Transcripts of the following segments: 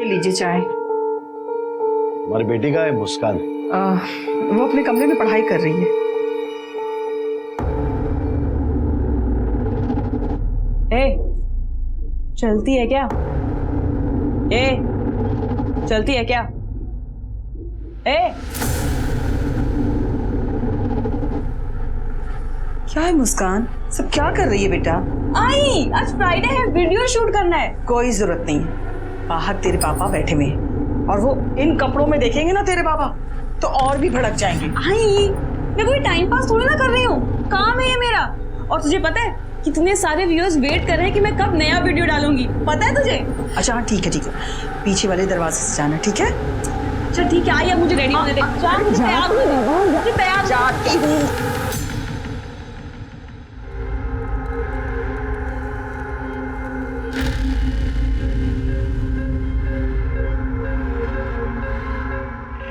लीजिए चाय। हमारी बेटी का है मुस्कान। वो अपने कमरे में पढ़ाई कर रही है। चलती है क्या? चलती है क्या? क्या है मुस्कान, सब क्या कर रही है बेटा? आई, आज फ्राइडे है, वीडियो शूट करना है। कोई जरूरत नहीं है, बाहर तेरे पापा बैठे हुए हैं और वो इन कपड़ों में देखेंगे ना तेरे पापा तो और भी भड़क जाएंगे। आई, मैं कोई टाइम पास थोड़ी ना कर रही हूँ, काम है ये मेरा। और तुझे पता है कितने सारे व्यूअर्स वेट कर रहे हैं कि मैं कब नया वीडियो डालूंगी, पता है तुझे? अच्छा हाँ ठीक है, पीछे वाले दरवाजे से जाना, ठीक है? अच्छा ठीक है, आई अब मुझे रेडी होने दे। मुझे तैयार जाती हूँ।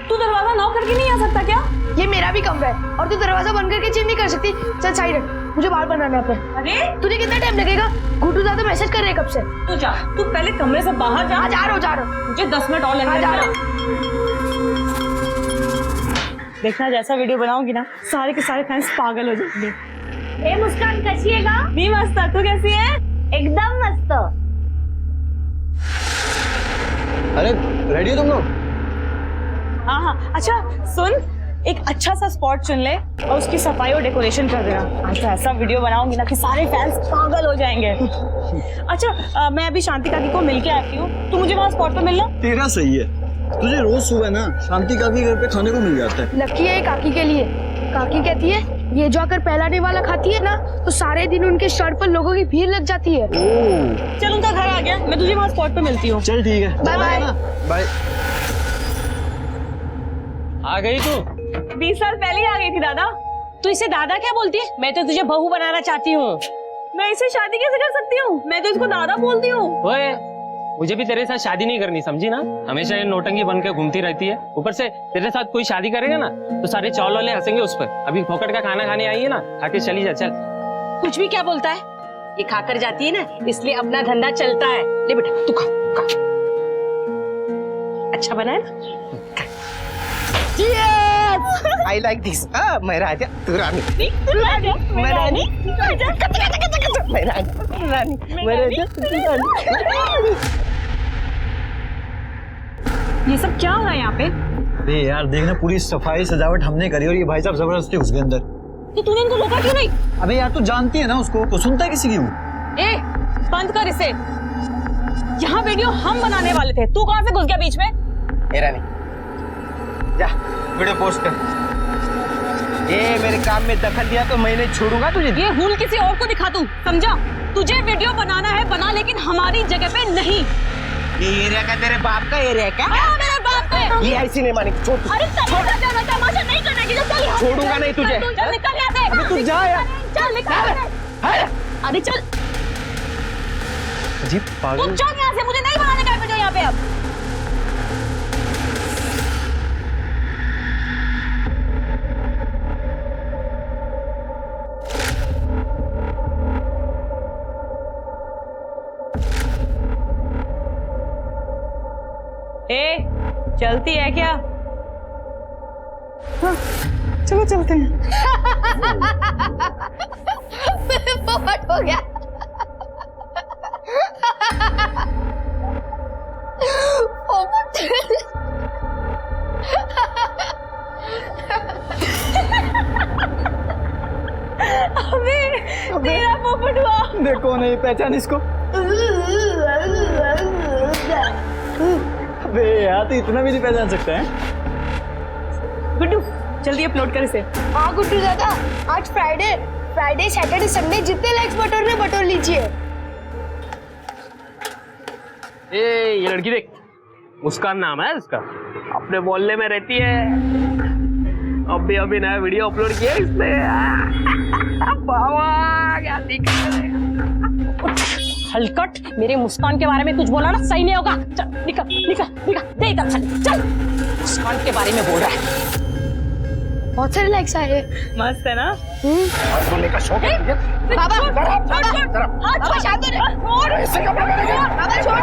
तू दरवाजा नॉक करके नहीं आ सकता क्या? ये मेरा भी कमरा है और तू दरवाजा बंद करके चेंज नहीं कर सकती। चल साइड हट, मुझे बाल बनाना है। अरे तुझे कितना टाइम लगेगा? गुड्डू दादा मैसेज कर रहे हैं कब से। तू जा, तू पहले कमरे से बाहर जा। जा रहा हूँ। मुझे 10 मिनट और लगेंगे। जा रहा हूँ। देखना जैसा वीडियो बनाऊंगी ना, सारे के सारे फैंस पागल हो जाएंगे। ए मुस्कान कैसी है गा? मी मस्त, तू कैसी है? एकदम मस्त। अरे रेडी हो तुम लोग? हाँ, अच्छा सुन, एक अच्छा सा स्पॉट चुन ले और उसकी सफाई और डेकोरेशन कर देना। आज तो ऐसा वीडियो बनाऊंगी ना कि सारे फैंस पागल हो जाएंगे। अच्छा मैं अभी शांति काकी को मिलके आती हूँ, तू मुझे वहाँ स्पॉट पे मिलना। तेरा सही है, तुझे रोज सुबह ना शांति काकी घर पे खाने को मिल जाता है। लकी है काकी के लिए। काकी कहती है ये जो आकर पहलाने वाला खाती है ना तो सारे दिन उनके शर्ट पर लोगों की भीड़ लग जाती है। चल उनका घर आ गया, मैं तुझे वहाँ स्पॉट पे मिलती हूँ। चल ठीक है, बाय बाय। बाय। आ गई तू? 20 साल पहले ही आ गई थी दादा। तू इसे दादा क्या बोलती है? मैं तो तुझे बहू बनाना चाहती हूँ। मैं इसे शादी कैसे कर सकती हूँ? मैं तो इसको दादा बोलती हूँ। ओए, मुझे भी तेरे साथ शादी नहीं करनी, समझी ना? हमेशा ये नौटंकी बन के घूमती रहती है। ऊपर से तेरे साथ कोई शादी करेगा ना तो सारे चौल वाले हंसेंगे उस पर। अभी फोकट का खाना खाने आई है ना, खाके चली जा। चल। कुछ भी क्या बोलता है? ये खाकर जाती है ना, इसलिए अपना धंधा चलता है। ले बेटा तू खा। अच्छा बना है ना? I like this. मैं राजा, तू रानी। मैं रानी। मैं रानी, मैं राजा, तू रानी। ये सब क्या हो रहा है यहाँ पे? अरे यार देखना, पूरी सफाई सजावट हमने करी और ये भाई साहब जबरदस्ती घुस गए अंदर। तो तूने इनको रोका क्यों नहीं? अबे यार तू जानती है ना उसको, तो सुनता है किसी की? ए, बंद कर इसे। यहाँ वीडियो हम बनाने वाले थे, तू कहाँ से घुस गया बीच में? ए रानी, जा वीडियो पोस्ट कर। ये मेरे काम में दखल दिया तो मैं नहीं छोड़ूंगा तुझे। ये हुल किसी और को दिखा तू, समझा? तुझे वीडियो बनाना है बना, लेकिन हमारी जगह पे नहीं। ये एरिया का तेरे बाप का एरिया क्या? हाँ, मेरे बाप पे। ये ऐसी नहीं मानेगी, छोड़। अरे तमाशा नहीं करना कि चल यहाँ से। छोड़ूंगा नहीं तुझे। चल निकल यहाँ से। अबे तू जा यार। चल निकल। अरे चल, अजीब तू पागल। चल यहाँ से, मुझे नहीं बनाने का वीडियो यहाँ पे अब। ए, चलती है क्या? हाँ, चलो चलते हैं। पोपट हो गया। पोपट। अबे तेरा पोपट हुआ। देखो नहीं पहचान इसको। अबे यार तो इतना भी नहीं पहचान सकते हैं। गुड्डू जल्दी अपलोड कर इसे। हाँ गुड्डू दादा, आज फ्राइडे सैटरडे संडे जितने लाइक्स बटोरने बटोर लीजिए। ए, ये लड़की देख, मुस्कान नाम है इसका, अपने मोहल्ले में रहती है। अभी नया वीडियो अपलोड किया इसने। बाबा क्या दिख रहा है। हलकट, मेरे मुस्कान के बारे में कुछ बोला ना सही नहीं होगा। चल निकल निकल निकल, दे इधर खाली। चल, मुस्कान के बारे में बोल रहा है। बहुत सारे लाइक्स आए। मस्त है ना? और बोलने का शौक है तुझे? बाबा जरा, छोड़। जरा। हाँ छोड़, शांत हो जा। ऐसे कब करेगा? बाबा छोड़।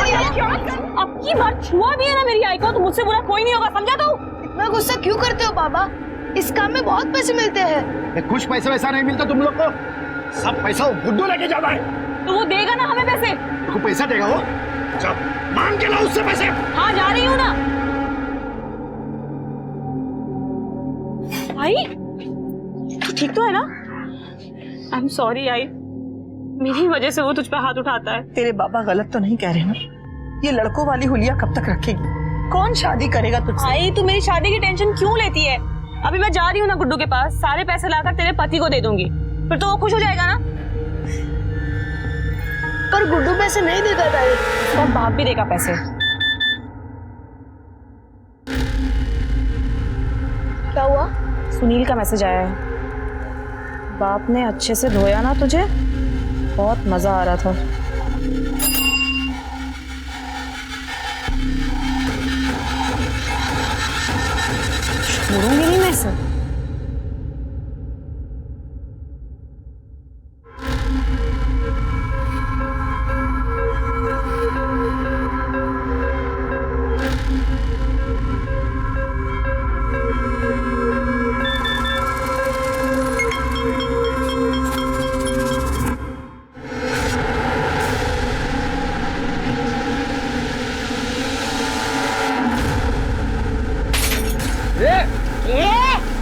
अब की बार छुआ भी है ना मेरी आई को तो मुझसे बुरा कोई नहीं होगा, समझा तू? इतना गुस्सा क्यों करते हो बाबा? इस काम में बहुत पैसे मिलते हैं। कुछ पैसा वैसा नहीं मिलता तुम लोग को, सब पैसा वो गुड्डू लेके जाता है। तो वो देगा ना हमें पैसे? को पैसा देगा वो, जब मांग के लाओ उससे पैसे। हाँ जा रही हूँ ना। आई तू ठीक तो है ना? आई एम सॉरी आई, मेरी वजह से वो तुझ पे हाथ उठाता है। तेरे बाबा गलत तो नहीं कह रहे ना? ये लड़कों वाली हुलिया कब तक रखेगी? कौन शादी करेगा तुझसे? आई तू मेरी शादी की टेंशन क्यों लेती है? अभी मैं जा रही हूँ ना गुड्डू के पास, सारे पैसे लाकर तेरे पति को दे दूंगी, फिर तो वो खुश हो जाएगा ना। पर गुड्डू पैसे नहीं देता था। उसका बाप भी देगा पैसे। क्या हुआ? सुनील का मैसेज आया है, बाप ने अच्छे से धोया ना तुझे, बहुत मजा आ रहा था। छोड़ूंगी नहीं मैं इसे।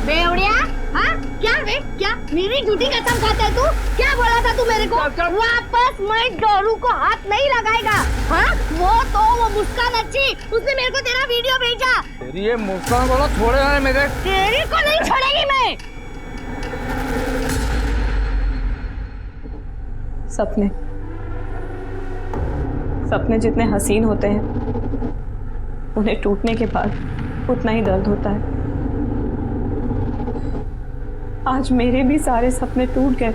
बेवड़िया, हाँ क्या रे? क्या मेरी झूठी कसम खाता है तू? क्या बोला था तू मेरे को? वापस मैं डोरू को हाथ नहीं लगाएगा। हाँ वो मुस्कान अच्छी, उसने मेरे को तेरा वीडियो भेजा। तेरी ये मुस्कान वाला छोड़े हैं मेरे। तेरे को नहीं छोड़ेगी मैं। सपने जितने हसीन होते हैं, उन्हें टूटने के बाद उतना ही दर्द होता है। आज मेरे भी सारे सपने टूट गए।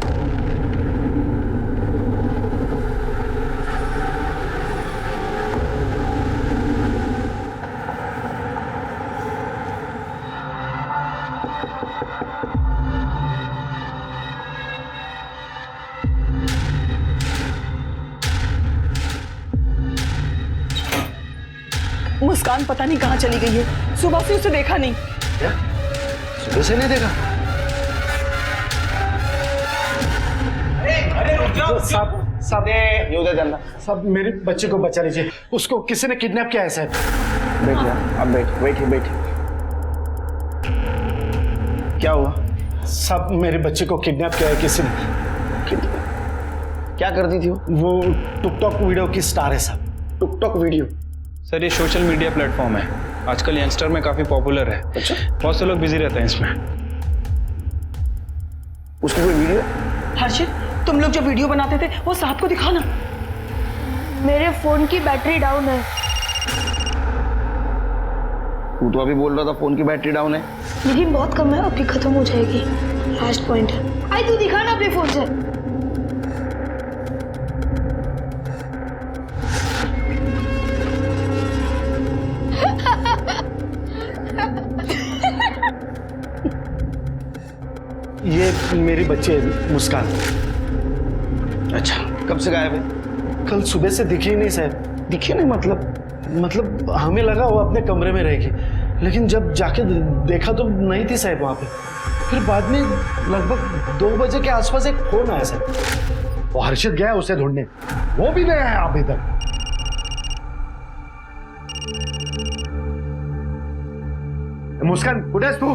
मुस्कान पता नहीं कहाँ चली गई है, सुबह से उसे देखा नहीं। क्या? सुबह से नहीं देखा? सब मेरे बच्चे को बचा लीजिए, उसको किसी ने किडनैप किया है साहब। बैठिए, अब बैठिए बैठिए। क्या हुआ? सब मेरे बच्चे को किडनैप किया है किसी ने। क्या करती थी वो टिकटॉक वीडियो की स्टार है साहब। TikTok video? सर ये सोशल मीडिया प्लेटफॉर्म है, आजकल यंगस्टर में काफी पॉपुलर है। अच्छा, बहुत से लोग बिजी रहते हैं इसमें। उसकी कोई वीडियो? हर्षित, तुम लोग जो वीडियो बनाते थे वो साहब को दिखाना। मेरे फोन की बैटरी डाउन है। तू तो अभी बोल रहा था फोन की बैटरी डाउन है। लेकिन बहुत कम है, अभी खत्म हो जाएगी। लास्ट पॉइंट है। आई तू दिखा ना अपने फोन से। ये मेरी बच्चे मुस्कान। अच्छा, कब से गायब है? कल सुबह से दिखी ही नहीं साहब। दिखे नहीं मतलब हमें लगा वो अपने कमरे में रहेगी, लेकिन जब जाके देखा तो नहीं थी साहब वहाँ पे। फिर बाद में लगभग 2 बजे के आसपास एक फोन आया साहब। वो हर्षित गया उसे ढूंढने, वो भी नहीं आया अभी तक। मुस्कान कुठे आहेस तू?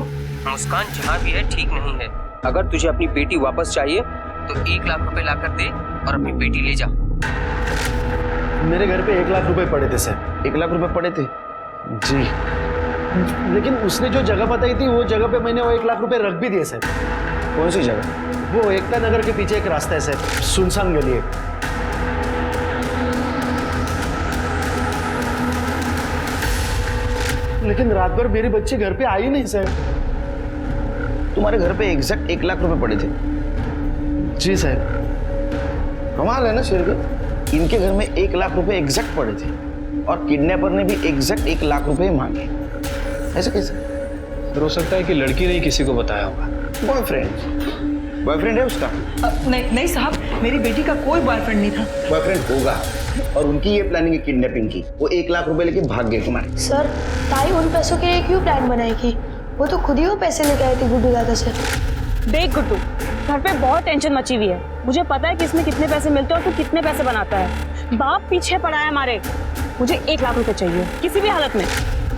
मुस्कान जहाँ भी है ठीक नहीं है। अगर तुझे अपनी बेटी वापस चाहिए तो 1 लाख रुपए लाकर दे और अपनी बेटी ले जा। मेरे घर पे 1 लाख रुपए पड़े थे सर। 1 लाख रुपए पड़े थे? जी, लेकिन उसने जो जगह बताई थी वो जगह पे मैंने वो 1 लाख रुपए रख भी दिए सर। कौन सी जगह? वो एकता नगर के पीछे एक रास्ता है सर, सुनसान गली है। लेकिन रात भर मेरे बच्चे घर पे आई नहीं सर। तुम्हारे घर पे एग्जैक्ट 1 लाख रुपए पड़े थे? जी सर। कमाल है ना शेरगढ़, इनके घर में 1 लाख रुपए एग्जैक्ट पड़े थे और किडनैपर ने भी एग्जैक्ट 1 लाख रुपए मांगे। ऐसा कैसे? हो सकता है कि लड़की ने किसी को बताया होगा। बॉयफ्रेंड है उसका। नहीं नहीं साहब, मेरी बेटी का कोई बॉयफ्रेंड नहीं था। बॉयफ्रेंड होगा, और उनकी ये प्लानिंग है किडनैपिंग की। वो 1 लाख रुपए लेके भाग गए तुम्हारे। सर, ताई उन पैसों के लिए क्यों प्लान बनाएगी? वो तो खुद ही वो पैसे लेके आई थी गुड्डू दादा से। देख गुड्डू, घर पे बहुत टेंशन मची हुई है। मुझे पता है कि इसमें कितने पैसे मिलते हैं और तू कितने पैसे बनाता है। बाप पीछे पड़ा है हमारे। मुझे 1 लाख रुपए चाहिए किसी भी हालत में।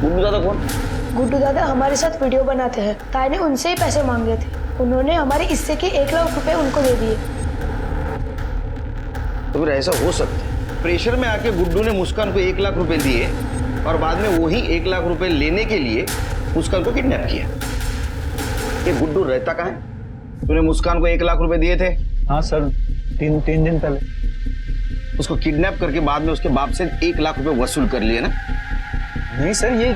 गुड्डू दादा कौन? गुड्डू दादा हमारे साथ वीडियो बनाते हैं। ताई ने उनसे ही पैसे मांगे थे, उन्होंने हमारे हिस्से के 1 लाख रुपए उनको दे दिए। तो फिर ऐसा हो सकता है प्रेशर में आके गुड्डू ने मुस्कान को 1 लाख रुपए दिए और बाद में वही 1 लाख रुपए लेने के लिए मुस्कान को किडनैप किया। ये गुड्डू रहता कहाँ है? तूने मुस्कान को 1 लाख रुपए दिए थे? हाँ सर, तीन दिन पहले। उसको किडनैप करके बाद में उसके बाप से 1 लाख रुपए वसूल कर लिए ना? नहीं सर, ये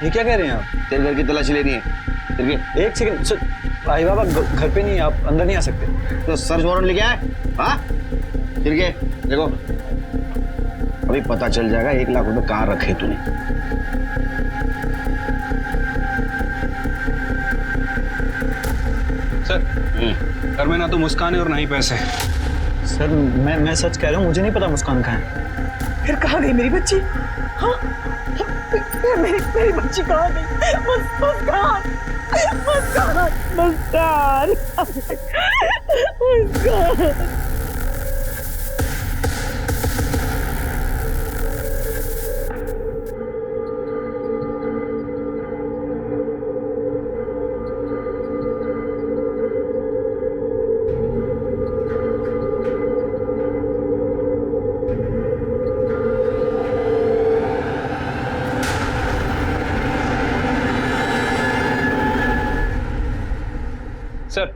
क्या कह रहे हैं आप? तेरे घर की तलाशी लेनी है। तेरे एक सेकंड सर, भाई बाबा घर पे नहीं है, आप अंदर नहीं आ सकते। तो सर्च वारंट लेके आए? हाँ, फिर के देखो, अभी पता चल जाएगा 1 लाख रुपए कहाँ रखे तूने। सर, घर में ना तो मुस्कान है और ना ही पैसे। सर मैं सच कह रहा हूँ, मुझे नहीं पता मुस्कान कहाँ है। फिर कहाँ गई मेरी बच्ची? हाँ, मेरी बच्ची कहाँ गई? मुस्कान, मुस्कान, मुस्कान, मुस्कान। सर,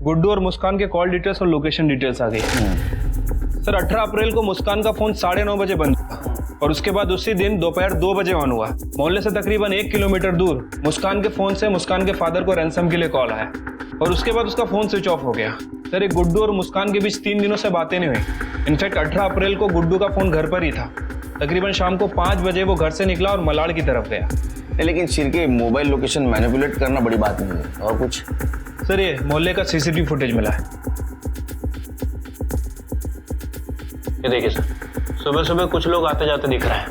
गुड्डू और मुस्कान के कॉल डिटेल्स और लोकेशन डिटेल्स आ गई। सर, 18 अप्रैल को मुस्कान का फोन 9:30 बजे बंद हुआ और उसके बाद उसी दिन दोपहर 2 बजे ऑन हुआ। मोहल्ले से तकरीबन 1 किलोमीटर दूर मुस्कान के फोन से मुस्कान के फादर को रैंसम के लिए कॉल आया और उसके बाद उसका फोन स्विच ऑफ हो गया। सर, एक गुड्डू और मुस्कान के बीच 3 दिनों से बातें नहीं हुई। इनफैक्ट 18 अप्रैल को गुड्डू का फोन घर पर ही था। तकरीबन शाम को 5 बजे वो घर से निकला और मलाड़ की तरफ गया। लेकिन छिड़के मोबाइल लोकेशन मैनिपुलेट करना बड़ी बात नहीं है। और कुछ? सर, ये मोहल्ले का सीसीटीवी फुटेज मिला है। ये देखिए सर, सुबह सुबह कुछ लोग आते जाते दिख रहे हैं,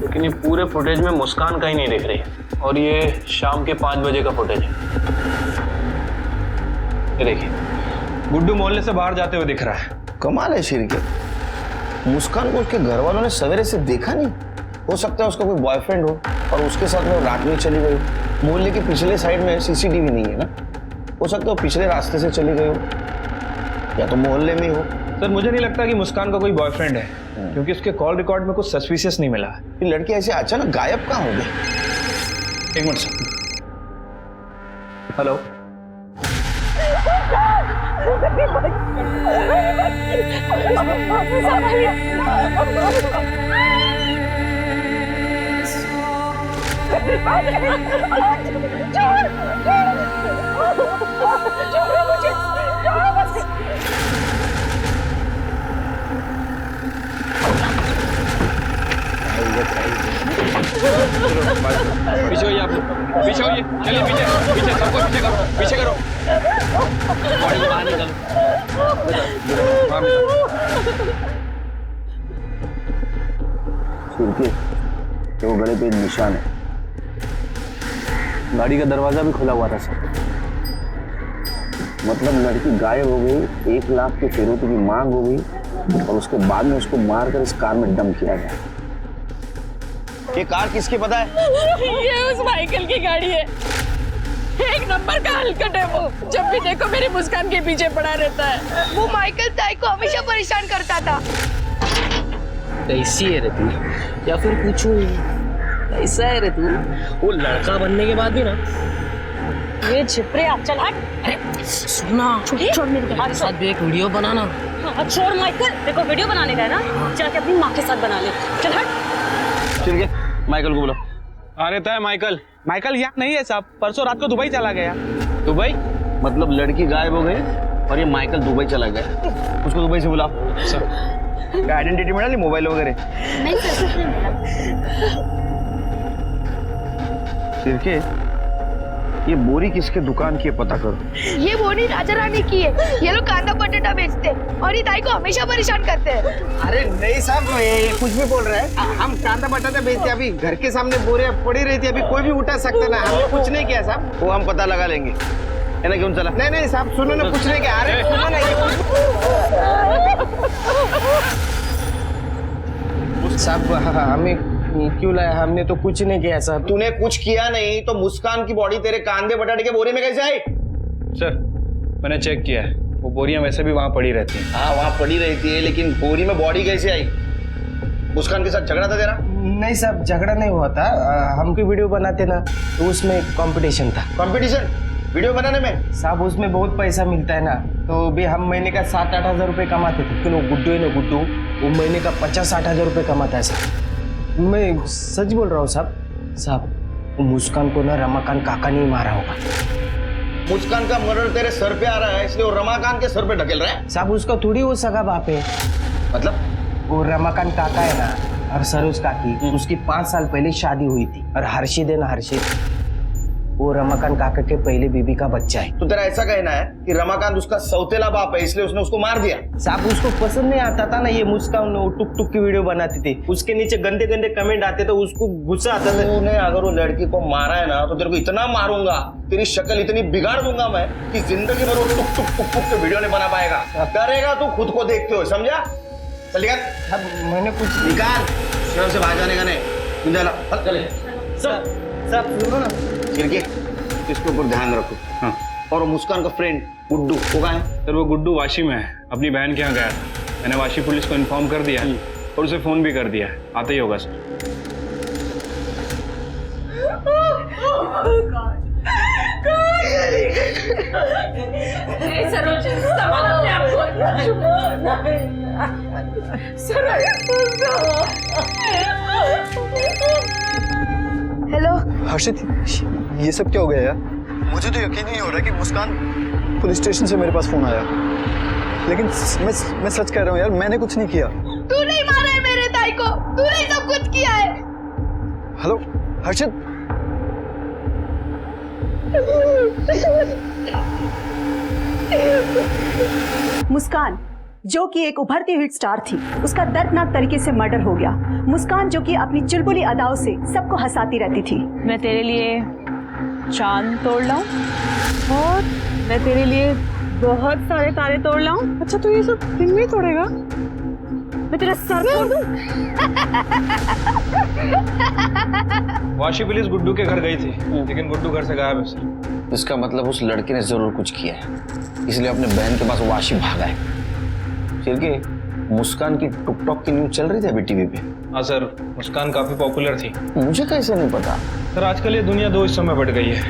लेकिन ये पूरे फुटेज में मुस्कान कहीं नहीं दिख रही है। और ये शाम के 5 बजे का फुटेज है। ये देखिए, गुड्डू मोहल्ले से बाहर जाते हुए दिख रहा है। कमाल है छिड़के, मुस्कान को उसके घर वालों ने सवेरे से देखा नहीं। हो सकता है उसका कोई बॉयफ्रेंड हो और उसके साथ में रात में चली गई। मोहल्ले के पिछले साइड में सीसीटीवी नहीं है ना, हो सकता है वो पिछले रास्ते से चली गई हो या तो मोहल्ले में ही हो। सर, मुझे नहीं लगता कि मुस्कान का कोई बॉयफ्रेंड है, क्योंकि उसके कॉल रिकॉर्ड में कुछ सस्पिशियस नहीं मिला। ये लड़की ऐसे अचानक गायब कहाँ हो गई? एक मिनट सर। हेलो, पीछे होइए आप लोग, पीछे होइए, चलिए पीछे, पीछे सबको पीछे करो, पीछे करो। बॉडी को बाहर निकालो। तो गले पे एक निशान है। गाड़ी का दरवाजा भी खुला हुआ था सर। मतलब लड़की गायब हो गई, 1 लाख के फिरौती की मांग हो गई और उसके बाद में उसको मारकर इस कार में डंप किया गया। ये कार किसकी पता है? ये उस माइकल की गाड़ी है। 1 नंबर का हलकट है वो। जब भी देखो मेरी मुस्कान के पीछे पड़ा रहता है। वो माइकल ताई को हमेशा परेशान करता था। कैसी है रे तू? या फिर पूछूं कैसा है रे तू? वो लड़का बनने के बाद भी ना। ये छिपरे आप चल हट। अरे सुना, छोड़ मेरे मेरे साथ भी एक वीडियो बनाना। हाँ, छोड़ माइकल, देखो वीडियो बनाने का है ना, जाके अपनी माँ के साथ बना ले। चल हट। ठीक है, माइकल को बोलो। आ रहता है माइकल। माइकल यहाँ नहीं है साहब, परसों रात को दुबई चला गया। दुबई? मतलब लड़की गायब हो गई और ये माइकल दुबई चला गया। उसको दुबई से बुलाओ। सर, आइडेंटिटी मिला ली, मोबाइल वगैरह? नहीं सर, कुछ नहीं मिला। फिर के ये बोरी किसके दुकान की है पता करो। ये बोनी राजा रानी की है। ये लोग कांदा बटाटा बेचते हैं और ये ताई को हमेशा परेशान करते हैं। अरे नहीं साहब, ये कुछ भी बोल रहे हैं। हम कांदा बटाटा बेचते, अभी घर के सामने बोरे पड़ी रही थी, अभी कोई भी उठा सकता ना। हमने कुछ नहीं किया साहब। वो हम पता लगा लेंगे, है ना? क्यों चला? नहीं नहीं साहब, सुनो ना, कुछ नहीं किया। अरे सुनो ना, ये साहब हमें क्यों लाया? हमने तो कुछ नहीं किया साहब। तूने कुछ किया नहीं तो मुस्कान की बॉडी तेरे कांदे बटाटे के बोरे में कैसे आई? सर मैंने चेक किया है, वो बोरियां वैसे भी वहाँ पड़ी रहती हैं। हाँ वहाँ पड़ी रहती है, लेकिन बोरी में बॉडी कैसे आई? मुस्कान के साथ झगड़ा था तेरा? नहीं साहब, झगड़ा नहीं हुआ था। हम की वीडियो बनाते ना, तो उसमें कंपटीशन था। कंपटीशन वीडियो बनाने में? साहब उसमें बहुत पैसा मिलता है ना, तो भी हम महीने का 7-8 हजार रुपये कमाते थे। लेकिन वो गुड्डू है ना, गुड्डू, वो महीने का 50-60 हजार रुपये कमाता है साहब। मैं सच बोल रहा हूँ साहब। साहब वो मुस्कान को ना रमाकांत काका नहीं मारा होगा। मुस्कान का मर्डर तेरे सर पे आ रहा है, इसलिए वो रमाकांत के सर पे ढकेल रहा है। साहब उसका थोड़ी वो सगा बाप है। मतलब वो रमाकांत काका है ना, और सरोज काकी, उसकी 5 साल पहले शादी हुई थी। और हर्षित है ना, हर्षित, वो रमाकांत काका के पहले बीबी का बच्चा है। तो तेरा ऐसा कहना है कि रमाकांत उसका सौतेला बाप है, इसलिए उसने उसको मार दिया? साहब उसको पसंद नहीं आता था ना ये मुस्कान, टुक टुक की वीडियो बनाती थी, उसके नीचे गंदे गंदे कमेंट आते तो उसको गुस्सा आता था। तूने अगर वो लड़की को मारा है ना, तो तेरे को इतना मारूंगा, तेरी शक्ल इतनी बिगाड़ दूंगा मैं कि जिंदगी भर वो टुक टुक टुक टुक के वीडियो नहीं बना पाएगा। करेगा तू खुद को देखते हो, समझा? चल निकाल। मैंने कुछ निकाल, शहर से बाहर जाने का नहीं। चले साहब सुनो ना, खिड़की इसके ऊपर ध्यान रखो। हाँ। और मुस्कान का फ्रेंड गुड्डू वो कहाँ है? सर वो गुड्डू वाशी में है, अपनी बहन के यहाँ गया था। मैंने वाशी पुलिस को इन्फॉर्म कर दिया और उसे फोन भी कर दिया है, आते ही होगा सर। हेलो हर्षित, ये सब क्या हो गया यार? मुझे तो यकीन नहीं हो रहा कि मुस्कान पुलिस स्टेशन से मेरे पास फोन आया, लेकिन मैं सच कह रहा हूँ यार, मैंने कुछ नहीं किया। तू नहीं मारा है मेरे ताई को, तूने ही सब कुछ किया है। हेलो हर्षित, मुस्कान जो कि एक उभरती हुई स्टार थी, उसका दर्दनाक तरीके से मर्डर हो गया। मुस्कान जो कि अपनी चुलबुली अदाओं से सबको हंसाती रहती थी। मैं तेरे लिए चांद तोड़ लाऊं और मैं तेरे लिए बहुत सारे तारे तोड़ लाऊं। अच्छा तू ये सब दिन में ही तोड़ेगा? मैं तेरा सर तोड़ दूं। वाशी पुलिस गुड्डू के घर गई थी, लेकिन गुड्डू घर से गायब है सर। इसका मतलब उस लड़के ने जरूर कुछ किया है, इसलिए अपने बहन के पास वाशी भागा है। फिर मुस्कान की टिकटॉक की न्यूज चल रही थी अभी टीवी पे। हाँ सर, मुस्कान काफी पॉपुलर थी। मुझे कैसे नहीं पता? सर आजकल ये दुनिया दो हिस्सों में बट गई है।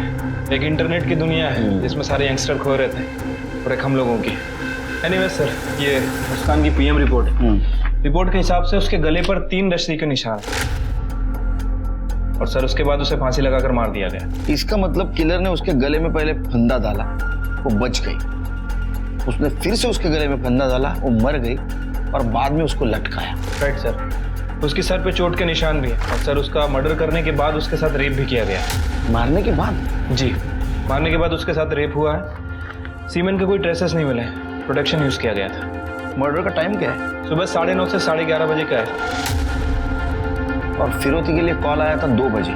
एक इंटरनेट की दुनिया है जिसमें सारे यंगस्टर खो रहते हैं, और एक हम लोगों की। एनीवे सर, ये मुस्कान की पीएम रिपोर्ट है। रिपोर्ट के हिसाब से उसके गले पर 3 रस्सी के निशान, और सर उसके बाद उसे फांसी लगाकर मार दिया गया। इसका मतलब किलर ने उसके गले में पहले फंदा डाला, वो बच गई, उसने फिर से उसके गले में फंदा डाला, वो मर गई, और बाद में उसको लटकाया। राइट सर, उसकी सर पे चोट के निशान भी है, और सर उसका मर्डर करने के बाद उसके साथ रेप भी किया गया। मारने के बाद? जी, मारने के बाद उसके साथ रेप हुआ है। सीमेन के कोई ट्रेसेस नहीं मिले, प्रोटेक्शन यूज किया गया था। मर्डर का टाइम क्या है? सुबह 9:30 से 11:30 बजे का है, और फिरौती के लिए कॉल आया था 2 बजे,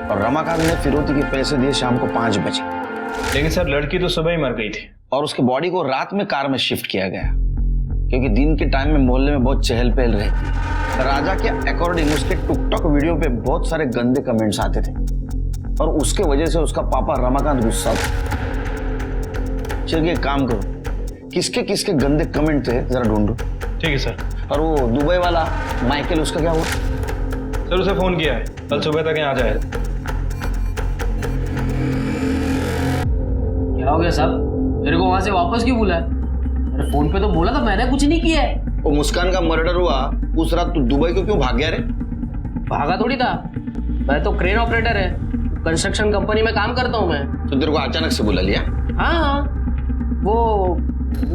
और रमाकांत ने फिरौती के पैसे दिए शाम को 5 बजे। लेकिन सर लड़की तो सुबह ही मर गई थी, और उसके बॉडी को रात में कार में शिफ्ट किया गया, क्योंकि दिन के टाइम में मोहल्ले में बहुत चहल पहल रहती। राजा के अकॉर्डिंग उसके टिकटॉक वीडियो पे बहुत सारे गंदे कमेंट्स आते थे, और उसके वजह से उसका पापा रमाकांत गुस्सा था। चलिए एक काम करो, किसके किसके गंदे कमेंट थे जरा ढूंढो। ठीक है सर। और वो दुबई वाला माइकल, उसका क्या हुआ? सर उसे फोन किया है, कल सुबह तक यहाँ आ जाएगा। क्या हो गया साहब? मेरे को वहां से वापस क्यों बुलाया? मेरे फोन पे तो बोला था मैंने कुछ नहीं किया है। वो मुस्कान का मर्डर हुआ उस रात, तू दुबई को क्यों भाग गया रे? भागा थोड़ी था, मैं तो क्रेन ऑपरेटर है, कंस्ट्रक्शन कंपनी में काम करता हूँ मैं। तो तेरे को अचानक से बुला लिया? हाँ, वो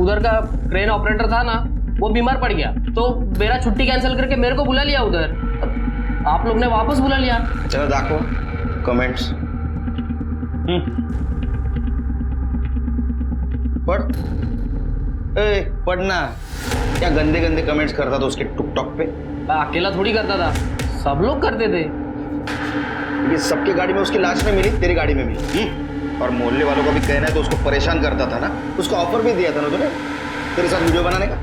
उधर का क्रेन ऑपरेटर था ना, वो बीमार पड़ गया, तो मेरा छुट्टी कैंसिल करके मेरे को बुला लिया उधर। आप लोग ने वापस बुला लिया। चलो देखो कमेंट्स। पढ़। ए, पढ़ना। क्या गंदे गंदे कमेंट्स करता था उसके टिकटॉक पे? मैं अकेला थोड़ी करता था, सब लोग करते थे। ये सबके गाड़ी में उसकी लाश नहीं मिली, तेरी गाड़ी में मिली। और मोहल्ले वालों का भी कहना है तो उसको परेशान करता था ना, उसको ऑफर भी दिया था ना तूने तेरे साथ वीडियो बनाने का।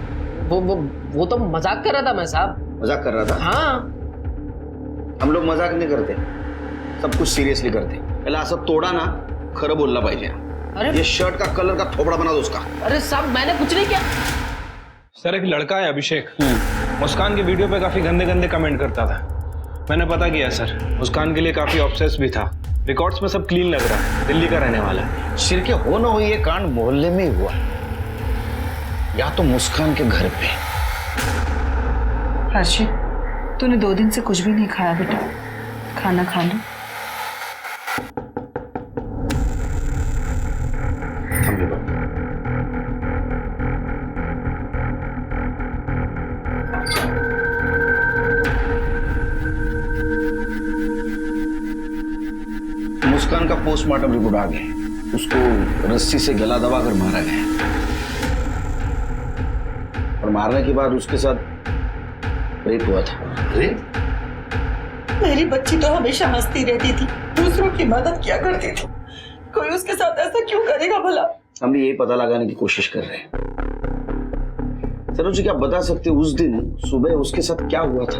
वो तो मजाक कर रहा था मैं साहब। मजाक कर रहा था? हाँ। हम लोग मजाक नहीं करते, सब कुछ सीरियसली करते। पहले असं तोडा ना, खरं बोलला पाहिजे। अरे ये शर्ट का कलर का थोपड़ा बना दो उसका। अरे साहब मैंने कुछ नहीं किया। सर एक लड़का है अभिषेक, मुस्कान की वीडियो पे काफी गंदे गंदे कमेंट करता था। मैंने पता किया सर, मुस्कान के लिए काफी ऑब्सेस भी था। रिकॉर्ड्स में सब क्लीन लग रहा है, दिल्ली का रहने वाला है। सिर के हो ना हो ये कांड मोहल्ले में ही हुआ, या तो मुस्कान के घर पे। हर्षित, तूने 2 दिन से कुछ भी नहीं खाया बेटा, खाना खा लो। मुस्कान का पोस्टमार्टम रिपोर्ट आ गया, उसको रस्सी से गला दबाकर मारा गया और मारने के बाद उसके साथ रेप हुआ था। रेप? मेरी बच्ची तो हमेशा हंसती रहती थी, दूसरों की मदद किया करती थी, कोई उसके साथ ऐसा क्यों करेगा भला? हम भी यही पता लगाने की कोशिश कर रहे हैं। सरोज जी क्या बता सकते हो उस दिन सुबह उसके साथ क्या हुआ था?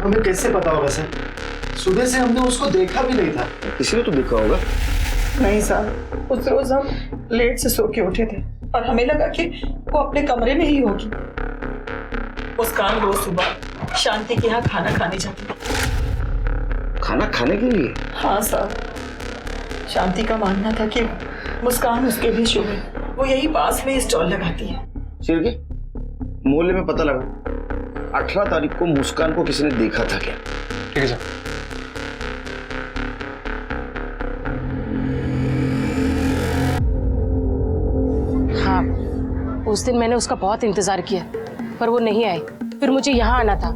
हमें कैसे पता होगा सर, सुबह से हमने उसको देखा भी नहीं था। किसी ने तो देखा होगा। नहीं साहब, उस रोज हम लेट से सो के उठे थे और हमें लगा कि वो अपने कमरे में ही होगी। मुस्कान रोज सुबह शांति के यहाँ खाना खाने जाती थी। खाना खाने के लिए? हाँ साहब, शांति का मानना था कि मुस्कान उसके भी शुभ है, वो यही पास में स्टॉल लगाती है। चिरके मोहल्ले में पता लगा 18 तारीख को मुस्कान को किसी ने देखा था क्या? ठीक है सर। हाँ, उस दिन मैंने उसका बहुत इंतजार किया पर वो नहीं आई। फिर मुझे यहाँ आना था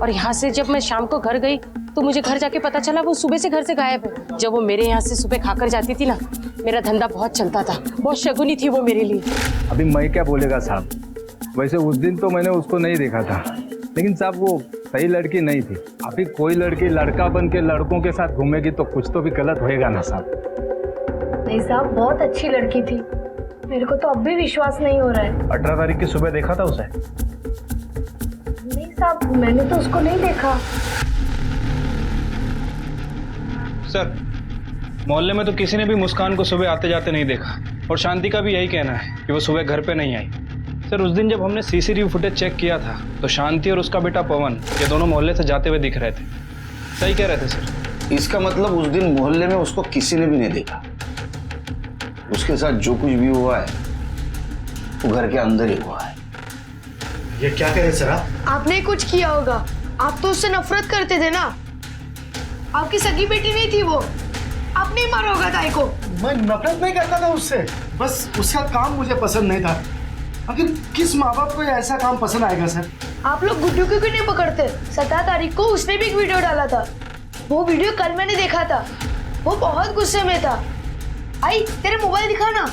और यहाँ से जब मैं शाम को घर गई तो मुझे घर जाके पता चला वो सुबह से घर से गायब है। जब वो मेरे यहाँ से सुबह खाकर जाती थी ना, मेरा धंधा बहुत चलता था, बहुत शगुनी थी वो मेरे लिए। अभी मैं क्या बोलेगा साहब, वैसे उस दिन तो मैंने उसको नहीं देखा था, लेकिन साहब वो सही लड़की नहीं थी। अभी कोई लड़की लड़का बन के लड़कों के साथ घूमेगी तो कुछ तो भी गलत होएगा ना साहब। नहीं साहब, बहुत अच्छी लड़की थी, मेरे को तो अब भी विश्वास नहीं हो रहा है। 18 तारीख की सुबह देखा था उसे? नहीं साहब, मैंने तो उसको नहीं देखा। सर मोहल्ले में तो किसी ने भी मुस्कान को सुबह आते जाते नहीं देखा और शांति का भी यही कहना है कि वो सुबह घर पे नहीं आई। सर उस दिन जब हमने सीसीटीवी फुटेज चेक किया था तो शांति और उसका बेटा पवन ये दोनों मोहल्ले से जाते हुए दिख रहे थे। सही कह रहे थे सर। इसका मतलब उस दिन मोहल्ले में उसको किसी ने भी नहीं देखा। उसके साथ जो कुछ भी हुआ है वो घर के अंदर ही हुआ है। ये क्या कह रहे सर आप? आपने कुछ किया होगा, आप तो उससे नफरत करते थे ना। आपकी सगी बेटी नहीं थी वो, आपने ही मारा होगा ताई को। मैं नफरत नहीं करता था उससे, बस उसका काम मुझे पसंद नहीं था। आखिर किस माँ बाप को ऐसा काम पसंद आएगा सर? आप लोग गुड्डू को क्यों नहीं पकड़ते? 17 तारीख को उसने भी एक वीडियो डाला था, वो वीडियो कल मैंने देखा था, वो बहुत गुस्से में था। आई तेरे मोबाइल दिखाना।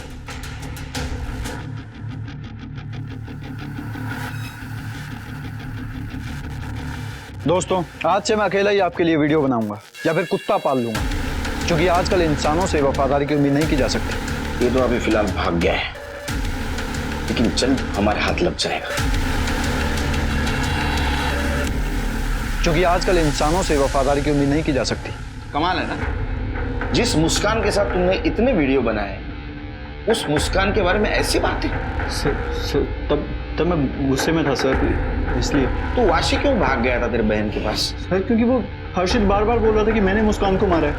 दोस्तों, आज से मैं अकेला ही आपके लिए वीडियो बनाऊंगा या फिर कुत्ता पाल लूंगा, क्योंकि आजकल इंसानों से वफादारी की उम्मीद नहीं की जा सकती। ये तो अभी फिलहाल भाग गया है, लेकिन जल्द हमारे हाथ लग जाएगा। क्योंकि आजकल इंसानों से वफादारी की उम्मीद नहीं की जा सकती। कमाल है ना, जिस मुस्कान के साथ तुमने इतने वीडियो बनाए उस मुस्कान के बारे में ऐसी बातें। तब मैं गुस्से में था सर, इसलिए। तो वाशी क्यों भाग गया था तेरे बहन के पास? सर क्योंकि वो हर्षित बार बार बोल रहा था कि मैंने मुस्कान को मारा है,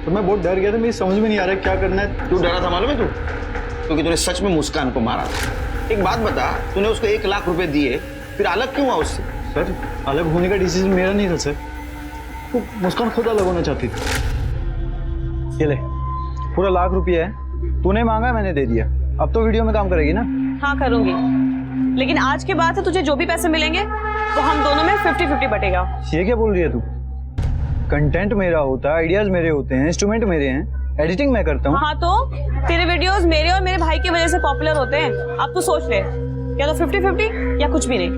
तो मैं बहुत डर गया था। मेरी समझ में नहीं आ रहा है क्या करना है। तू डरा था मालूम है तू? क्योंकि तूने सच में मुस्कान को मारा था। एक बात बता, तूने उसको 1 लाख रुपए दिए, फिर अलग क्यों हुआ उससे? सर अलग होने का डिसीजन मेरा नहीं था सर, वो मुस्कान खुद अलग होना चाहती थी। ये ले, पूरा 1 लाख रुपया है, तूने मांगा मैंने दे दिया। अब तो वीडियो में काम करेगी ना? हाँ करूंगी, लेकिन आज के बाद से तुझे जो भी पैसे मिलेंगे वो हम दोनों में 50-50 बटेगा। ये क्या बोल रही है तू? कंटेंट मेरा होता है, आइडियाज मेरे होते हैं, इंस्ट्रूमेंट मेरे हैं, एडिटिंग मैं करता हूँ। हाँ तो तेरे वीडियोस मेरे और मेरे भाई की वजह से पॉपुलर होते हैं। अब तू सोच ले, या तो 50-50 या कुछ भी नहीं।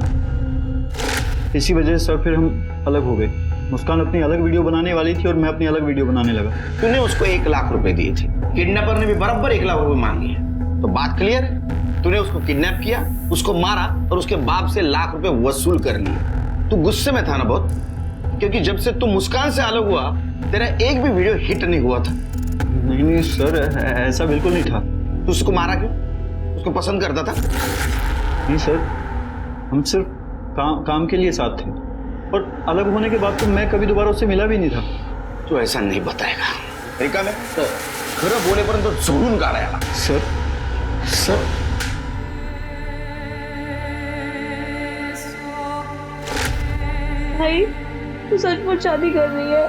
इसी वजह से फिर हम अलग हो गए। मुस्कान अपनी अलग वीडियो बनाने वाली थी और मैं अपनी अलग वीडियो बनाने लगा। तूने उसको 1 लाख रुपए दिए थे, किडनैपर ने भी बराबर 1 लाख रुपए मांगे हैं, तो बात क्लियर है। तूने उसको किडनैप किया, उसको मारा और उसके बाप से लाख रुपए वसूल कर लिए। तू गुस्से में था ना बहुत, क्योंकि जब से तू मुस्कान से अलग हुआ तेरा एक भी वीडियो हिट नहीं हुआ था। नहीं सर, ऐसा बिल्कुल नहीं था। तू उसको मारा क्यों? उसको पसंद करता था? नहीं सर, हम सिर्फ काम के लिए साथ थे और अलग होने के बाद तो मैं कभी दोबारा उससे मिला भी नहीं था। तू ऐसा नहीं बताएगा। रिका में खरं बोलेपर्यंत झोडून काढायला। सर सर भाई तू सचमुच शादी कर रही है?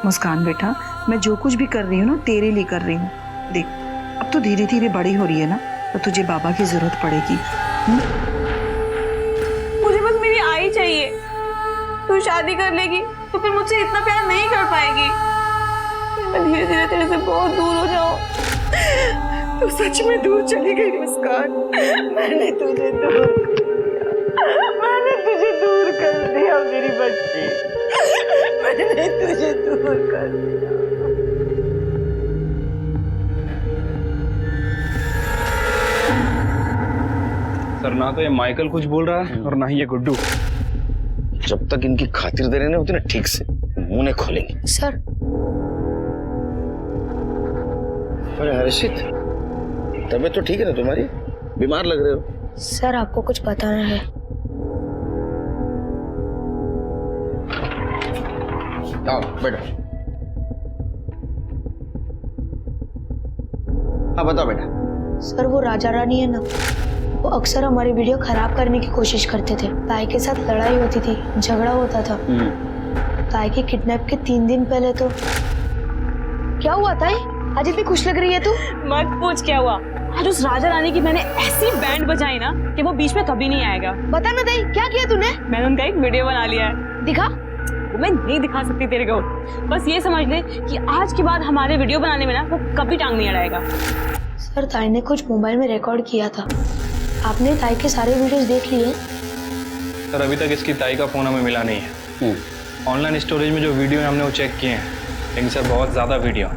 मुस्कान बेटा, मैं जो कुछ भी कर रही हूँ ना तेरे लिए कर रही हूँ। देख, अब तो धीरे धीरे बड़ी हो रही है ना, तो तुझे बाबा की जरूरत पड़ेगी। मुझे बस मेरी आई चाहिए। तू शादी कर लेगी तो फिर मुझसे इतना प्यार नहीं कर पाएगी। फिर मैं धीरे धीरे तेरे से बहुत दूर हो जाऊं। तू सच में दूर चली गई मुस्कान। मैंने तुझे दूर कर दिया मेरी बच्ची। मैंने तुझे दूर कर दिया। सर ना तो ये माइकल कुछ बोल रहा है और ना ही ये गुड्डू। जब तक इनकी खातिरदारी नहीं होती ना ठीक से, मुंह नहीं खोलेंगे। सर अरे हर्षित, तबीयत तो ठीक है ना तुम्हारी? बीमार लग रहे हो। सर आपको कुछ बताना है। आओ बैठो। हाँ बताओ बेटा। सर वो राजा रानी है ना, वो अक्सर हमारी वीडियो खराब करने की कोशिश करते थे। ताई के साथ लड़ाई होती थी, झगड़ा होता था। ताई के किडनैप के 3 दिन पहले तो क्या हुआ ताई? आज इतनी खुश लग रही है तू। मत पूछ क्या हुआ। आज उस राजा रानी की मैंने ऐसी बैंड बजाई ना कि वो बीच में कभी नहीं आएगा। बता ना ताई, क्या किया तूने? मैंने उनका एक वीडियो बना लिया है। दिखा। वो मैं नहीं दिखा सकती तेरे को, बस ये समझ ले कि आज के बाद हमारे वीडियो बनाने में ना वो कभी टांग नहीं अड़ाएगा। सर ताई ने कुछ मोबाइल में रिकॉर्ड किया था। आपने ताई के सारे वीडियोस देख लिए? सर अभी तक इसकी ताई का फोन हमें मिला नहीं है। ऑनलाइन स्टोरेज में जो वीडियो है हमने वो चेक किए हैं, लेकिन सर बहुत ज्यादा वीडियो।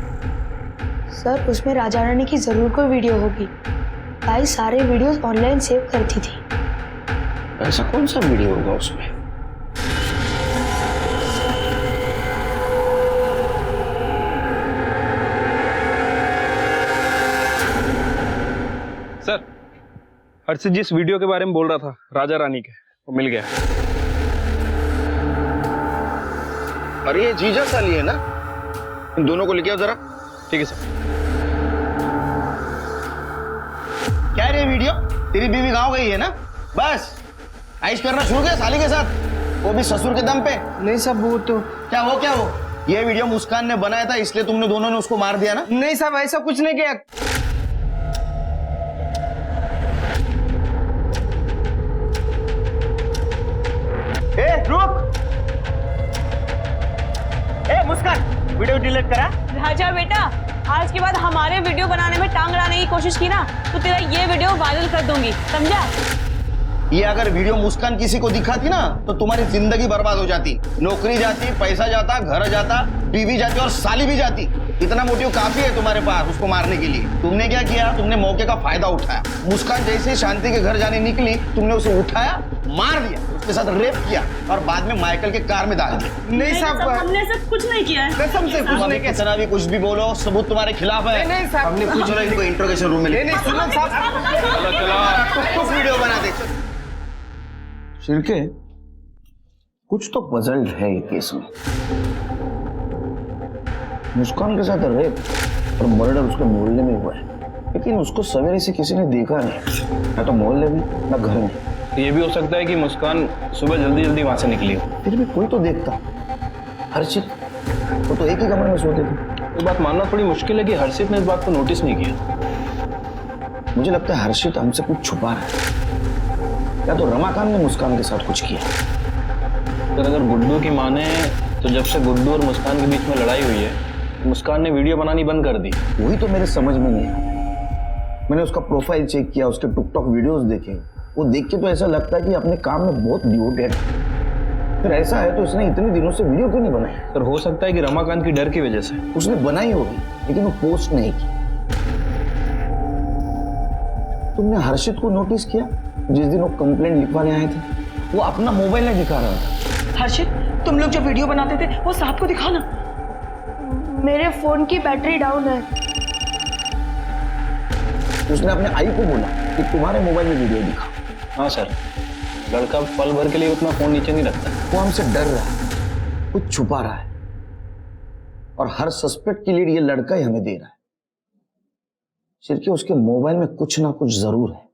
सर उसमें राजा रानी की जरूर कोई वीडियो होगी। ताई सारे वीडियोस ऑनलाइन सेव करती थी। ऐसा कौन सा वीडियो होगा उसमें? सर हर्षित जिस वीडियो के बारे में बोल रहा था राजा रानी के, वो मिल गया। अरे ये जीजा साली है ना, इन दोनों को लेके आओ जरा। ठीक है सर। क्या रे वीडियो? तेरी बीवी गाँव गई है ना, बस ऐश करना शुरू किया साली के साथ, वो भी ससुर के दम पे। नहीं साहब वो तो क्या वो ये वीडियो मुस्कान ने बनाया था, इसलिए तुमने दोनों ने उसको मार दिया ना? नहीं साहब ऐसा कुछ नहीं किया। ए रुक! ए मुस्कान, वीडियो डिलीट करा। राजा बेटा, आज के बाद हमारे वीडियो बनाने में टांग अड़ाने की कोशिश की ना तो तेरा ये वीडियो वायरल कर दूंगी, समझा? ये अगर वीडियो मुस्कान किसी को दिखाती ना तो तुम्हारी जिंदगी बर्बाद हो जाती। नौकरी जाती, पैसा जाता, घर जाता, बीवी जाती और साली भी जाती। इतना मोटिव काफी है तुम्हारे पास उसको मारने के लिए। तुमने क्या किया? तुमने मौके का फायदा उठाया। मुस्कान जैसे शांति के घर जाने निकली, तुमने उसे उठाया, मार दिया, उसके साथ रेप किया और बाद में माइकल के कार में डाल दिया। नहीं साहब हमने सब कुछ नहीं किया है। कसम से कुछ नहीं किया। कितना भी कुछ भी बोलो, सबूत तुम्हारे खिलाफ है। नहीं साहब हमने कुछ चलो इनको इंट्रोगेशन रूम में ले। नहीं सुनो साहब, कुछ वीडियो बना दे। शिरके, कुछ तो पजल्ड है ये केस में। मुस्कान के साथ रेप और मर्डर उसके मोहल्ले में हुआ है, लेकिन उसको सवेरे से किसी ने देखा नहीं, ना तो मोहल्ले में ना घर में। ये भी हो सकता है कि मुस्कान सुबह जल्दी जल्दी वहां से निकली हो। फिर भी कोई तो देखता। हर्षित वो तो एक ही कमरे में सोते थे। ये बात मानना थोड़ी मुश्किल है कि हर्षित ने इस बात को नोटिस नहीं किया। मुझे लगता है हर्षित हमसे कुछ छुपा रहा है, या तो रमाकांत ने मुस्कान के साथ कुछ किया। अगर गुड्डू की माने तो तो जब से गुड्डू और मुस्कान के बीच में लड़ाई हुई है, मुस्कान ने वीडियो बनानी बंद कर दी। वही तो मेरे समझ में नहीं आया। मैंने उसका प्रोफाइल चेक किया, उसके टिकटॉक वीडियोस देखे, वो देख के तो ऐसा लगता है कि अपने काम में बहुत डिवोटेड है। फिर ऐसा है तो उसने इतने दिनों से वीडियो क्यों नहीं बनाई? सर हो सकता है कि रमाकांत की डर की वजह से। उसने बनाई होगी लेकिन वो पोस्ट नहीं की। तुमने हर्षित को नोटिस किया? जिस दिन वो कंप्लेंट लिखवाने आए थे, वो अपना मोबाइल नहीं दिखा रहा था। हर्षित, तुम लोग जो वीडियो बनाते थे वो साहब को दिखाना। मेरे फोन की बैटरी डाउन है। उसने अपने आई को बोला कि तुम्हारे मोबाइल में वीडियो दिखा। हाँ सर, लड़का पल भर के लिए उतना फोन नीचे नहीं रखता। वो हमसे डर रहा है, कुछ छुपा रहा है, और हर सस्पेक्ट की लीड ये लड़का ही हमें दे रहा है। सिर्फ उसके मोबाइल में कुछ ना कुछ जरूर है।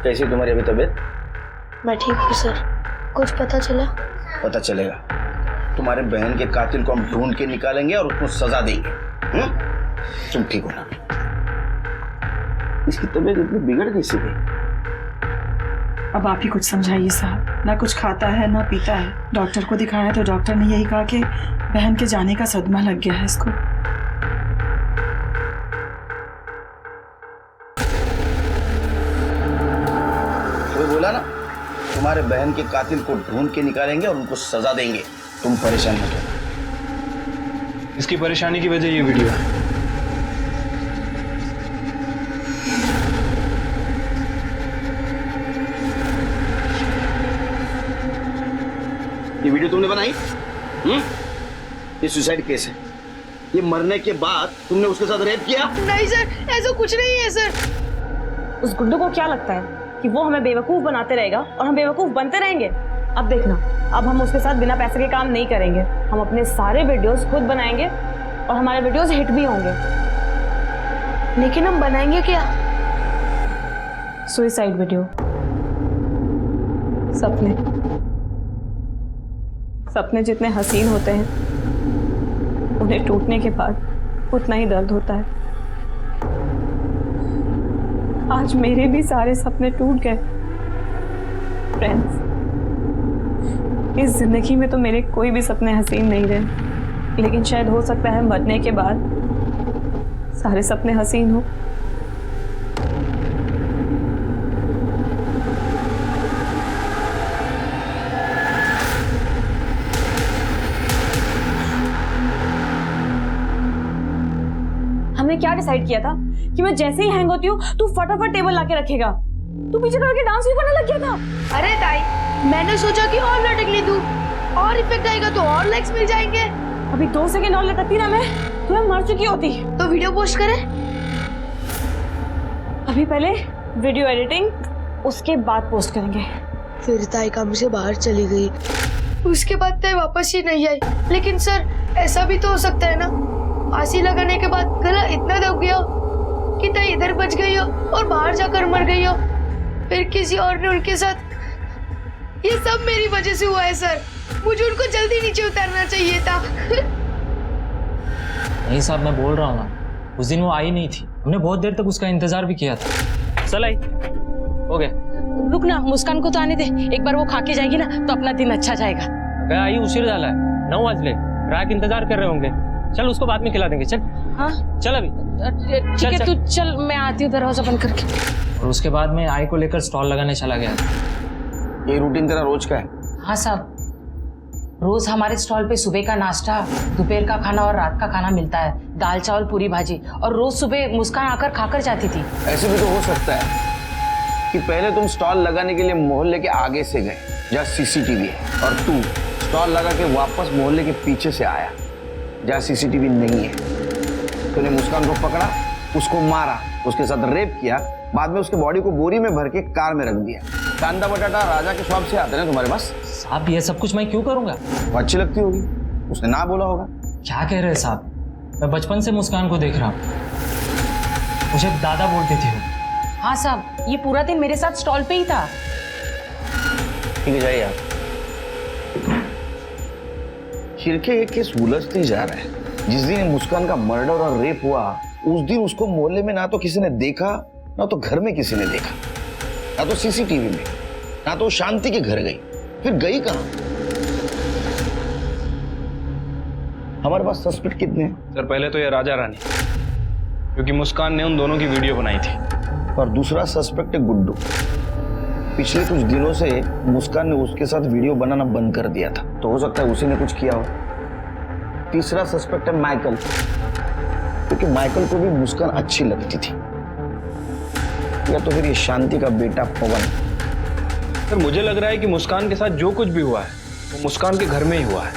कैसी तुम्हारी अभी तबीयत? मैं ठीक हूँ सर। कुछ पता चला? पता चलेगा। तुम्हारे बहन के कातिल को हम ढूंढ के निकालेंगे और उसको सजा देंगे। तुम ठीक हो ना? इसकी तबीयत इतनी बिगड़ कैसी गई? अब आप ही कुछ समझाइए साहब। ना कुछ खाता है ना पीता है। डॉक्टर को दिखाया तो डॉक्टर ने यही कहा कि बहन के जाने का सदमा लग गया है इसको। तो बोला ना, तुम्हारे बहन के कातिल को ढूंढ के निकालेंगे और उनको सजा देंगे। तुम परेशान मत हो। इसकी परेशानी की वजह ये वीडियो है। ये वीडियो तुमने बनाई? ये सुसाइड केस है। ये मरने के बाद तुमने उसके साथ रेप किया? नहीं सर, ऐसा कुछ नहीं है सर। उस गुड्डू को क्या लगता है कि वो हमें बेवकूफ बनाते रहेगा और हम बेवकूफ बनते रहेंगे? अब देखना, अब हम उसके साथ बिना पैसे के काम नहीं करेंगे। हम अपने सारे वीडियोस खुद बनाएंगे और हमारे वीडियोस हिट भी होंगे। लेकिन हम बनाएंगे क्या? Suicide video. सपने जितने हसीन होते हैं, उन्हें टूटने के बाद उतना ही दर्द होता है। आज मेरे भी सारे सपने टूट गए। फ्रेंड्स, इस जिंदगी में तो मेरे कोई भी सपने हसीन नहीं रहे, लेकिन शायद हो सकता है मरने के बाद सारे सपने हसीन हो। हमने क्या डिसाइड किया था कि मैं जैसे ही हैंग होती हूँ तू फटाफट टेबल लाके रखेगा। तू पीछे करके डांस भी करने लग गया था। अरे ताई, मैंने सोचा कि और लटकने दूं, और इफेक्ट आएगा तो और लाइक्स मिल जाएंगे। अभी 2 सेकंड और लटकती ना मैं तुम्हें मर चुकी होती। तो वीडियो पोस्ट करें? अभी पहले वीडियो एडिटिंग, उसके बाद पोस्ट करेंगे। फिर ताई काम से बाहर चली गई, उसके बाद ताई वापस ही नहीं आई। लेकिन सर, ऐसा भी तो हो सकता है ना, फांसी लगाने के बाद गला इतना दब गया कि ताई इधर बच गई हो और बाहर जाकर मर गई हो, फिर किसी और ने उनके साथ। ये सब मेरी वजह से हुआ है सर। मुझे उनको जल्दी नीचे उतारना चाहिए था। नहीं साहब, मैं बोल रहा हूँ ना, उस दिन वो आई नहीं थी। हमने बहुत देर तक उसका इंतजार भी किया था। चल आई, हो गया। रुक ना, मुस्कान को तो आने दे। एक बार वो खा के जाएगी ना तो अपना दिन अच्छा जाएगा। गया आई, उशीर डाला है, 9 बजे। ग्राहक इंतजार कर रहे होंगे। चल उसको बाद में खिला देंगे। चल। हाँ चल अभी। ठीक है, तू चल, मैं आती हूँ दरवाजा बंद करके। और उसके बाद में आई को लेकर स्टॉल लगाने चला गया। ये रूटीन तेरा रोज का है? हाँ साहब, रोज हमारे स्टॉल पे सुबह का नाश्ता, दोपहर का खाना और रात का खाना मिलता है। दाल चावल पूरी भाजी, और रोज सुबह मुस्कान आकर खाकर जाती थी। ऐसे भी तो हो सकता है कि पहले तुम स्टॉल लगाने के लिए मोहल्ले के आगे से गए जहाँ सीसीटीवी है, और तू स्टॉल लगा के वापस मोहल्ले के पीछे से आया जहाँ सीसीटीवी नहीं है। तूने मुस्कान को पकड़ा, उसको मारा, उसके साथ रेप किया, बाद में उसके बॉडी को बोरी में भर के कार में रख दिया। कांदा बटाटा राजा के शॉप से आते हैं तुम्हारे पास। साहब ये सब कुछ मैं क्यों करूंगा? वो अच्छी लगती होगी, उसने ना बोला होगा। क्या कह रहे हैं साहब? मैं बचपन से मुस्कान को देख रहा हूँ, मुझे दादा बोलती थी वो। हाँ साहब, ये पूरा दिन मेरे साथ स्टॉल पे ही था। ठीक है, जाइए आप। शिरके ये केस उलझते ही जा रहा है। जिस दिन मुस्कान का मर्डर और रेप हुआ, उस दिन उसको मोहल्ले में ना तो किसी ने देखा, ना तो घर में किसी ने देखा, ना तो सीसीटीवी में, ना तो शांति के घर गई। फिर गई कहां? हमारे पास सस्पेक्ट कितने हैं? सर पहले तो ये राजा रानी, क्योंकि मुस्कान ने उन दोनों की वीडियो बनाई थी। और दूसरा सस्पेक्ट है गुड्डू। पिछले कुछ दिनों से मुस्कान ने उसके साथ वीडियो बनाना बंद कर दिया था, तो हो सकता है उसी ने कुछ किया हो। तीसरा सस्पेक्ट है माइकल, क्योंकि माइकल को भी मुस्कान अच्छी लगती थी। या तो फिर ये शांति का बेटा पवन। सर मुझे लग रहा है कि मुस्कान के साथ जो कुछ भी हुआ है वो मुस्कान के घर में ही हुआ है।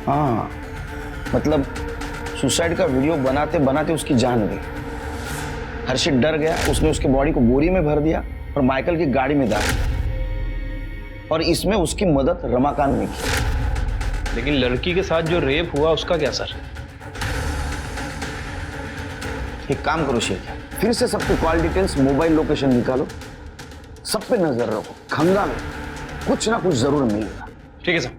हाँ, मतलब सुसाइड का वीडियो बनाते बनाते उसकी जान गई। हर्षित डर गया, उसने उसकी बॉडी को बोरी में भर दिया और माइकल की गाड़ी में डाल दिया। और इसमें उसकी मदद रमाकांत ने की। लेकिन लड़की के साथ जो रेप हुआ उसका क्या सर? एक काम करो शेख, फिर से सबके कॉल डिटेल्स, मोबाइल लोकेशन निकालो, सब पे नजर रखो। खंगा में कुछ ना कुछ जरूर मिलेगा। ठीक है सर।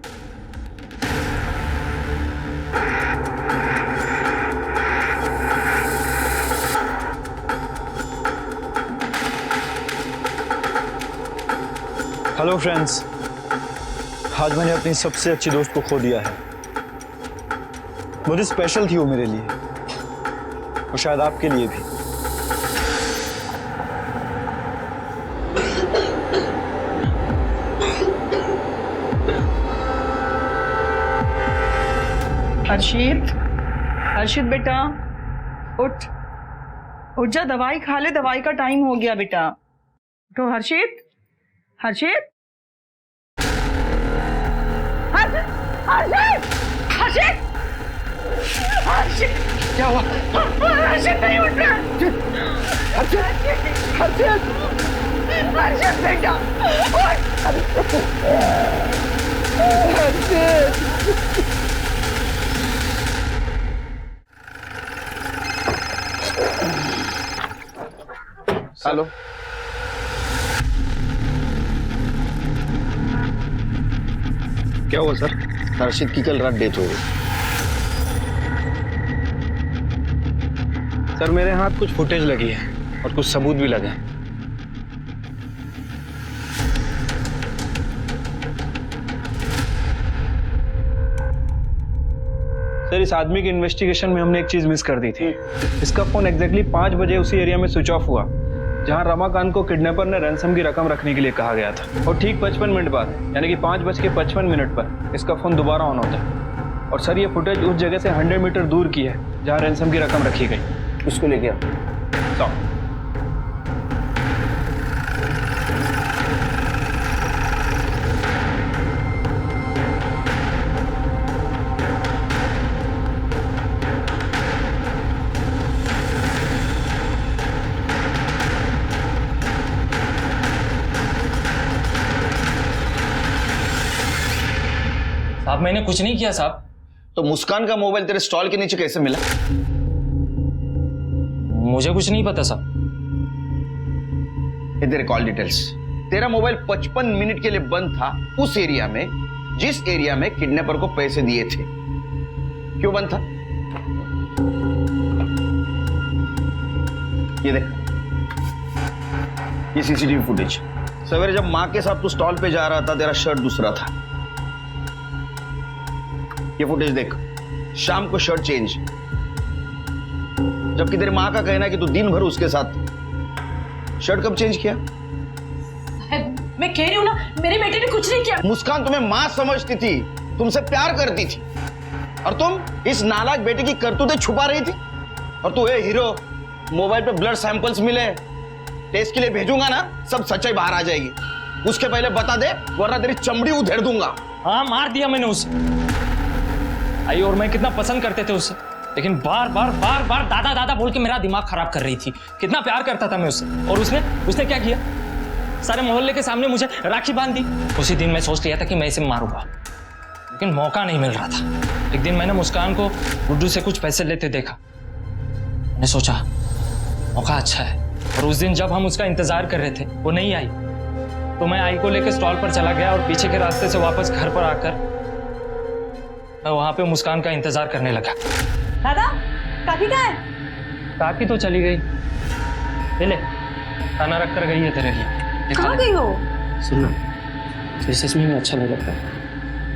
हेलो फ्रेंड्स, आज मैंने अपनी सबसे अच्छी दोस्त को खो दिया है। बहुत स्पेशल थी वो मेरे लिए, और शायद आपके लिए भी। हर्षित, हर्षित बेटा उठ, उठ जा, दवाई खा ले, दवाई का टाइम हो गया बेटा। तो हर्षित, हर्षित, हर्षित, हर्षित, हर्षित, क्या हुआ? हर्षित नहीं उठ रहा। हर्षित, हर्षित, हर्षित बेटा हर्षित। हेलो, क्या हुआ सर? हर्षित की कल रात डेथ हो गई। सर मेरे हाथ कुछ फुटेज लगी है और कुछ सबूत भी लगे हैं। सर इस आदमी की इन्वेस्टिगेशन में हमने एक चीज मिस कर दी थी। इसका फोन एग्जैक्टली 5 बजे उसी एरिया में स्विच ऑफ हुआ जहां रमाकांत को किडनैपर ने रैंसम की रकम रखने के लिए कहा गया था। और ठीक 55 मिनट बाद, यानी कि 5:55 पर इसका फोन दोबारा ऑन होता है। और सर ये फुटेज उस जगह से 100 मीटर दूर की है जहां रैंसम की रकम रखी गई। इसको लेके आओ। साहब मैंने कुछ नहीं किया साहब। तो मुस्कान का मोबाइल तेरे स्टॉल के नीचे कैसे मिला? मुझे कुछ नहीं पता साहब। ये तेरे कॉल डिटेल्स। तेरा मोबाइल 55 मिनट के लिए बंद था उस एरिया में जिस एरिया में किडनैपर को पैसे दिए थे। क्यों बंद था? ये देख, ये सीसीटीवी फुटेज। सवेरे जब मां के साथ तू स्टॉल पे जा रहा था, तेरा शर्ट दूसरा था। ये फुटेज देख, शाम को शर्ट चेंज, जबकि तेरी मां का कहना है कि तू दिन भर उसके साथ। शर्ट कब चेंज किया? मैं कह रही हूँ ना, मेरे बेटे ने कुछ नहीं किया। मुस्कान तुम्हें मां समझती थी, तुमसे प्यार करती थी, और तुम इस नालायक बेटे की करतूतें छुपा रही थी। और तू है हीरो, मोबाइल पे ब्लड सैंपल्स मिले, टेस्ट के लिए भेजूंगा ना, सब सच्चाई बाहर आ जाएगी। उसके पहले बता दे, वरना तेरी चमड़ी उधेड़ दूंगा। हाँ मार दिया मैंने उसे। आई और मैं कितना पसंद करते थे उसे, लेकिन बार बार दादा दादा बोल के मेरा दिमाग खराब कर रही थी। कितना प्यार करता था मैं उससे, और उसने क्या किया? सारे मोहल्ले के सामने मुझे राखी बांध दी। उसी दिन मैं सोच लिया था कि मैं इसे मारूंगा, लेकिन मौका नहीं मिल रहा था। एक दिन मैंने मुस्कान को गुड्डू से कुछ पैसे लेते देखा। मैंने सोचा मौका अच्छा है, और उस दिन जब हम उसका इंतजार कर रहे थे वो नहीं आई, तो मैं आई को लेकर स्टॉल पर चला गया और पीछे के रास्ते से वापस घर पर आकर मैं वहां पे मुस्कान का इंतजार करने लगा। दादा, काकी कहाँ है? काकी तो चली गई। ले खाना रख कर गई है तेरे लिए। ये खा कहाँ ले। गई हो? सुनना, तुझे सच में अच्छा नहीं लगता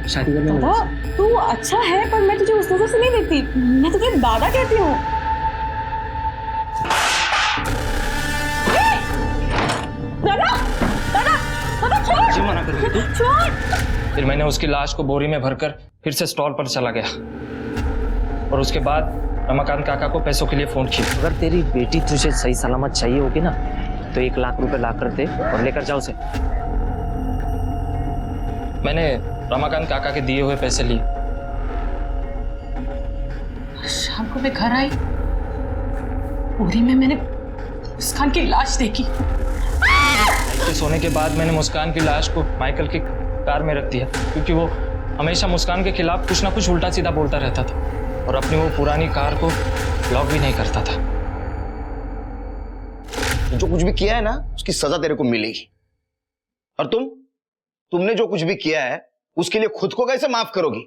शादी करना? दादा तू अच्छा है पर मैं तुझे उस नजर से नहीं देखती, मैं तुझे दादा कहती हूँ। दादा दादा दादा छोड़, जी मना कर रही तू। छोड़। फिर मैंने उसकी लाश को बोरी में भरकर फिर से स्टॉल पर चला गया और उसके बाद रमाकांत काका को पैसों के लिए फोन किया। अगर तेरी बेटी तुझे सही सलामत चाहिए होगी ना तो 1 लाख रुपए ला कर दे और लेकर जाओ उसे। मैंने रमाकांत काका के दिए हुए पैसे लिए। शाम को मैं घर आई, बोरी में मैंने मुस्कान की लाश देखी। के सोने के बाद मैंने मुस्कान की लाश को माइकल की कार में रख दिया, क्योंकि वो हमेशा मुस्कान के खिलाफ कुछ ना कुछ उल्टा सीधा बोलता रहता था और अपनी वो पुरानी कार को लॉक भी नहीं करता था। जो कुछ भी किया है ना उसकी सजा तेरे को मिलेगी। और तुमने जो कुछ भी किया है उसके लिए खुद को कैसे माफ करोगी?